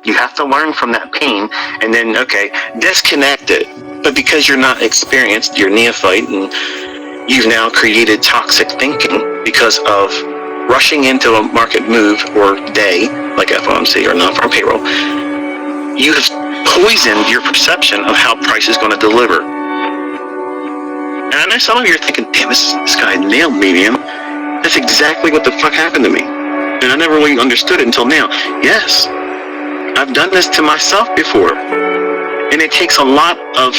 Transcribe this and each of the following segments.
You have to learn from that pain and then, okay, disconnect it. But because you're not experienced, you're neophyte, and you've now created toxic thinking because of rushing into a market move or day, like FOMC or non-farm payroll, you have poisoned your perception of how price is going to deliver. And I know some of you are thinking, damn, this guy nailed me, man. That's exactly what the fuck happened to me. And I never really understood it until now. Yes, I've done this to myself before. And it takes a lot of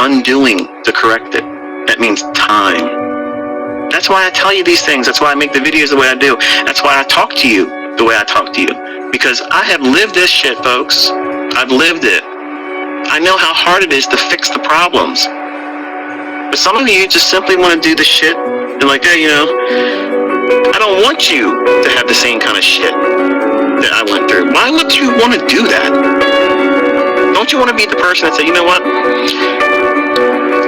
undoing to correct it. That means time. That's why I tell you these things. That's why I make the videos the way I do. That's why I talk to you the way I talk to you. Because I have lived this shit, folks. I've lived it. I know how hard it is to fix the problems. But some of you just simply want to do the shit. You're like, hey, I don't want you to have the same kind of shit that I went through. Why would you want to do that? Don't you want to be the person that said, you know what?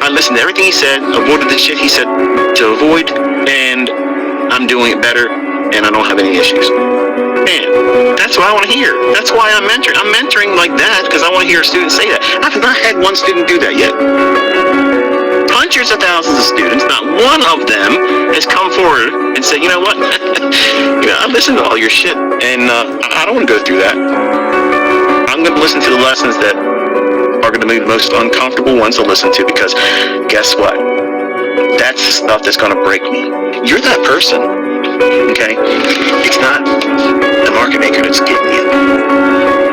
I listened to everything he said, avoided the shit he said to avoid, and I'm doing it better, and I don't have any issues. Man, that's what I want to hear. That's why I'm mentoring. I'm mentoring like that because I want to hear a student say that. I've not had one student do that yet. Hundreds of thousands of students, not one of them has come forward and said, you know what? I listened to all your shit, and I don't want to go through that. I'm going to listen to the lessons that are going to be the most uncomfortable ones to listen to, because guess what? That's the stuff that's going to break me. You're that person, okay? It's not the market maker that's getting you.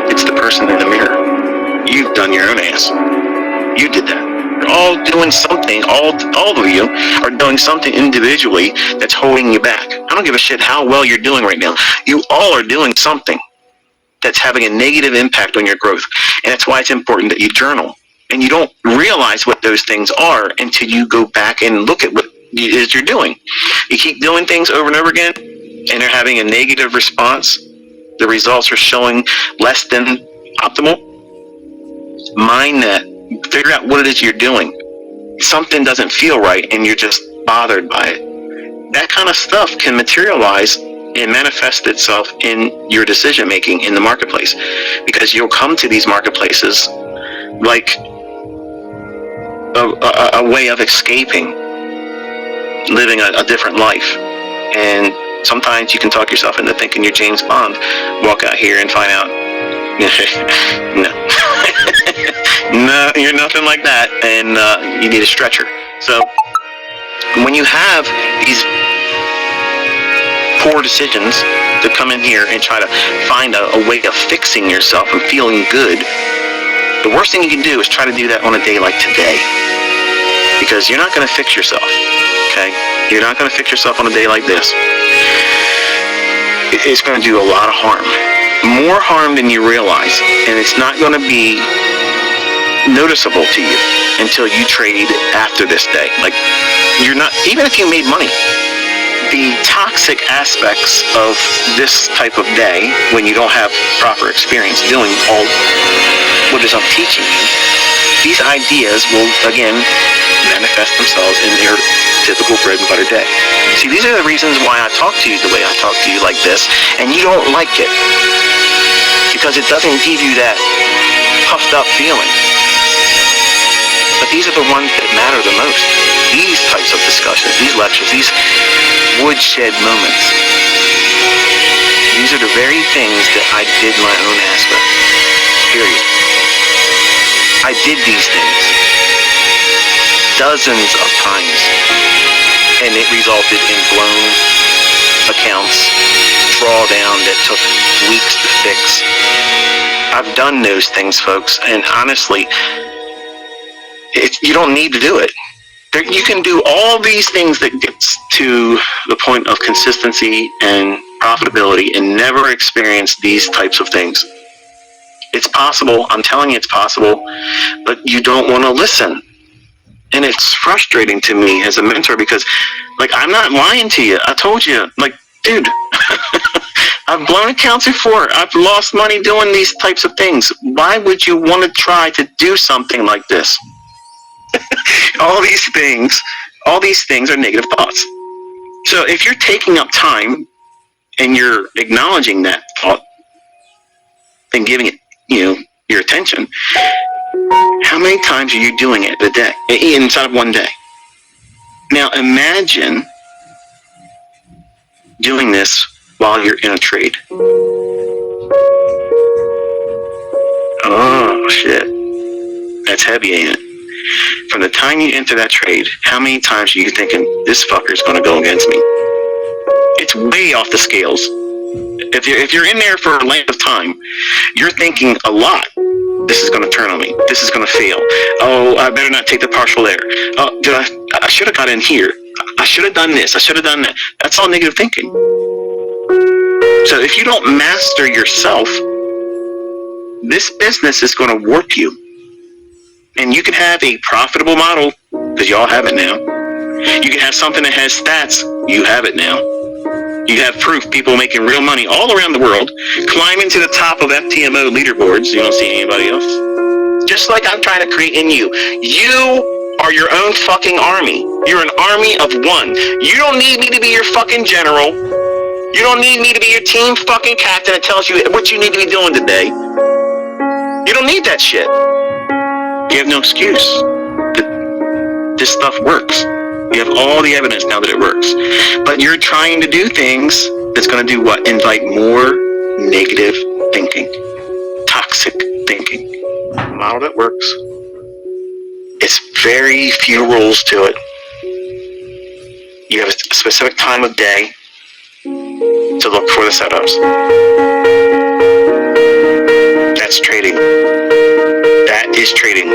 It's the person in the mirror. You've done your own ass. You did that. You're all doing something, all of you are doing something individually that's holding you back. I don't give a shit how well you're doing right now. You all are doing something that's having a negative impact on your growth. And that's why it's important that you journal. And you don't realize what those things are until you go back and look at what it is you're doing. You keep doing things over and over again, and they're having a negative response. The results are showing less than optimal. Mind that. Figure out what it is you're doing. Something doesn't feel right, and you're just bothered by it. That kind of stuff can materialize and manifest itself in your decision making in the marketplace, because you'll come to these marketplaces like a way of escaping, living a different life. And sometimes you can talk yourself into thinking you're James Bond, walk out here and find out, no. No, you're nothing like that, and you need a stretcher. So when you have these poor decisions to come in here and try to find a way of fixing yourself and feeling good, the worst thing you can do is try to do that on a day like today, because you're not going to fix yourself, okay? You're not going to fix yourself on a day like this. It's going to do a lot of harm, more harm than you realize, and it's not going to be noticeable to you until you trade after this day. Like, you're not, even if you made money, the toxic aspects of this type of day, when you don't have proper experience doing all what it is I'm teaching you, these ideas will again manifest themselves in your typical bread and butter day. See, these are the reasons why I talk to you the way I talk to you like this, and you don't like it, because it doesn't give you that puffed up feeling. But these are the ones that matter the most. These types of discussions, these lectures, these woodshed moments. These are the very things that I did my own ass with. Period. I did these things dozens of times, and it resulted in blown accounts, drawdown that took weeks to fix. I've done those things, folks, and honestly, you don't need to do it. You can do all these things that gets to the point of consistency and profitability and never experience these types of things. It's possible. I'm telling you it's possible, but you don't want to listen. And it's frustrating to me as a mentor, because, like, I'm not lying to you. I told you, like, dude, I've blown accounts before. I've lost money doing these types of things. Why would you want to try to do something like this? all these things are negative thoughts. So if you're taking up time and you're acknowledging that thought, and giving it, your attention, how many times are you doing it a day, inside of one day? Now imagine doing this while you're in a trade. Oh, shit. That's heavy, ain't it? From the time you enter that trade, how many times are you thinking, this fucker's going to go against me? It's way off the scales. If you're in there for a length of time, you're thinking a lot. This is going to turn on me. This is going to fail. Oh, I better not take the partial there. Oh, I should have got in here. I should have done this. I should have done that. That's all negative thinking. So if you don't master yourself, this business is going to warp you. And you can have a profitable model, because y'all have it now. You can have something that has stats. You have it now. You have proof, people making real money all around the world, climbing to the top of FTMO leaderboards. You don't see anybody else. Just like I'm trying to create in you. You are your own fucking army. You're an army of one. You don't need me to be your fucking general. You don't need me to be your team fucking captain that tells you what you need to be doing today. You don't need that shit. You have no excuse. This stuff works. You have all the evidence now that it works. But you're trying to do things that's going to do what? Invite more negative thinking. Toxic thinking. A model that works. It's very few rules to it. You have a specific time of day to look for the setups. That's trading. That is trading.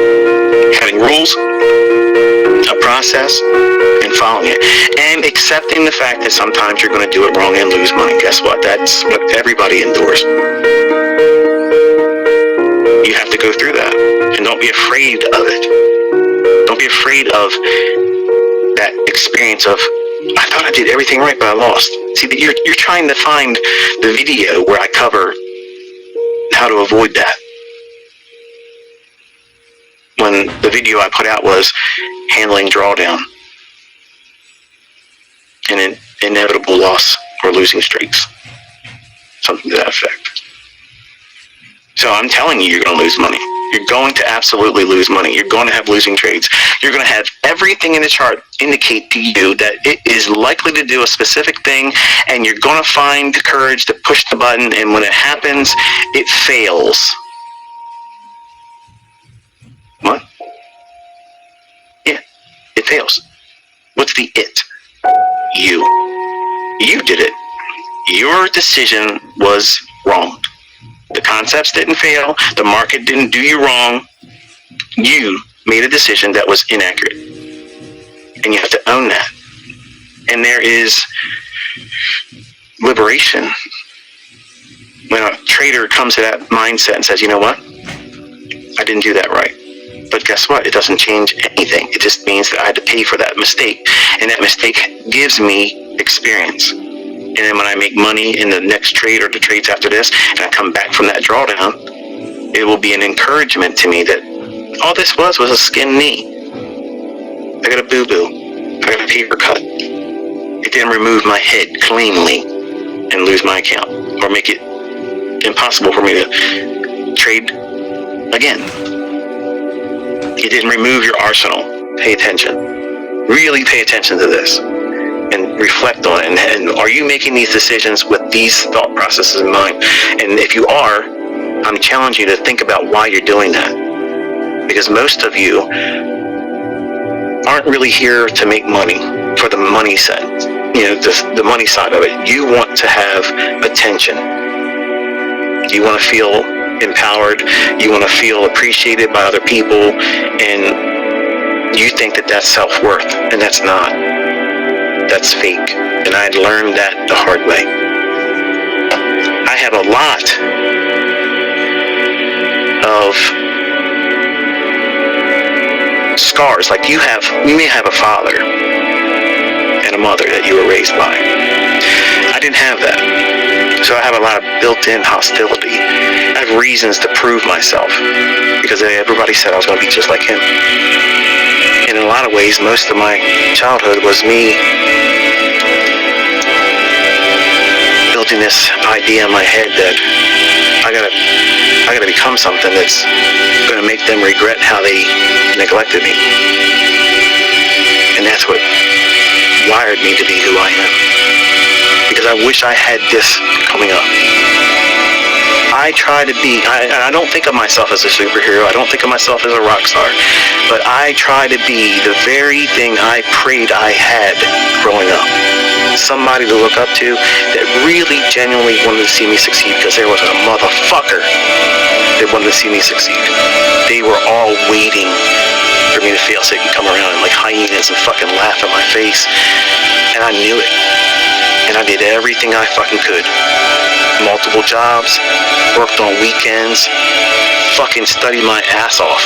Having rules, a process, and following it. And accepting the fact that sometimes you're going to do it wrong and lose money. Guess what? That's what everybody endures. You have to go through that. And don't be afraid of it. Don't be afraid of that experience of, I thought I did everything right, but I lost. See, you're trying to find the video where I cover how to avoid that. When the video I put out was handling drawdown and an inevitable loss or losing streaks. Something to that effect. So I'm telling you, you're going to lose money. You're going to absolutely lose money. You're going to have losing trades. You're going to have everything in the chart indicate to you that it is likely to do a specific thing, and you're going to find the courage to push the button, and when it happens, it fails. What? Yeah, it fails. What's the it? You. You did it. Your decision was wrong. The concepts didn't fail. The market didn't do you wrong. You made a decision that was inaccurate. And you have to own that. And there is liberation when a trader comes to that mindset and says, you know what? I didn't do that right. But guess what? It doesn't change anything. It just means that I had to pay for that mistake. And that mistake gives me experience. And then when I make money in the next trade or the trades after this, and I come back from that drawdown, it will be an encouragement to me that all this was a skin knee. I got a boo-boo. I got a paper cut. It didn't remove my head cleanly and lose my account or make it impossible for me to trade again. It didn't remove your arsenal. Pay attention. Really pay attention to this. And reflect on it. And are you making these decisions with these thought processes in mind? And if you are, I'm challenging you to think about why you're doing that. Because most of you aren't really here to make money for the money side. The money side of it. You want to have attention. You want to feel empowered. You want to feel appreciated by other people. And you think that that's self-worth. And that's not. That's fake. And I learned that the hard way. I have a lot of scars. Like you may have a father and a mother that you were raised by. I didn't have that. So I have a lot of built-in hostility. I have reasons to prove myself because everybody said I was going to be just like him. And in a lot of ways, most of my childhood was me building this idea in my head that I gotta become something that's going to make them regret how they neglected me. And that's what wired me to be who I am. Because I wish I had this coming up. I try to be, I don't think of myself as a superhero. I don't think of myself as a rock star. But I try to be the very thing I prayed I had growing up. Somebody to look up to that really genuinely wanted to see me succeed, because there was a motherfucker that wanted to see me succeed. They were all waiting for me to fail so they could come around and like hyenas and fucking laugh in my face. And I knew it. And I did everything I fucking could. Multiple jobs, worked on weekends, fucking studied my ass off.